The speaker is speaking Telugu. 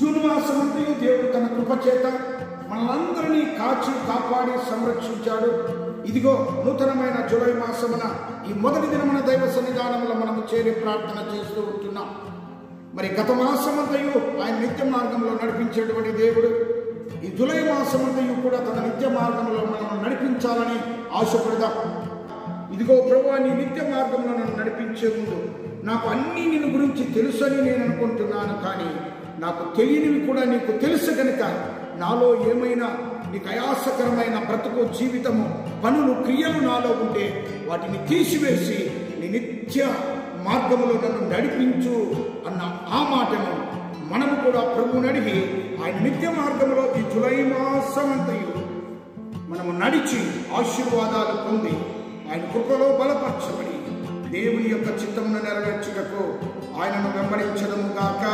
జూన్ మాసమంతయు దేవుడు తన కృపచేత మనలందరినీ కాచి కాపాడి సంరక్షించాడు. ఇదిగో నూతనమైన జూలై మాసమున ఈ మొదటి దినమున దైవ సన్నిధానంలో మనము చేరి ప్రార్థన చేస్తూ ఉంటున్నాం. మరి గత మాసమంతయు ఆయన నిత్య మార్గంలో నడిపించేటువంటి దేవుడు ఈ జూలై మాసమంతయు కూడా తన నిత్య మార్గంలో మనం నడిపించాలని ఆశపడదాం. ఇదిగో ప్రభువా, నీ నిత్య మార్గంలో నన్ను నడిపించే ముందు నాకు అన్నీ నీ గురించి తెలుసని నేను అనుకుంటున్నాను, కానీ నాకు తెలియనివి కూడా నీకు తెలుసు కనుక నాలో ఏమైనా నీకు అయాసకరమైన బ్రతుకు జీవితము పనులు క్రియలు నాలో ఉంటే వాటిని తీసివేసి నీ నిత్య మార్గములో నన్ను నడిపించు అన్న ఆ మాటను మనము కూడా ప్రభువుని అడిగి ఆయన నిత్య మార్గంలో ఈ జూలై మాసమంతయు మనము నడిచి ఆశీర్వాదాలు పొంది ఆయన కృపలో బలపరచబడి దేవుని యొక్క చిత్తమును నెరవేర్చుటకు ఆయనను వెంబడించడము గాక.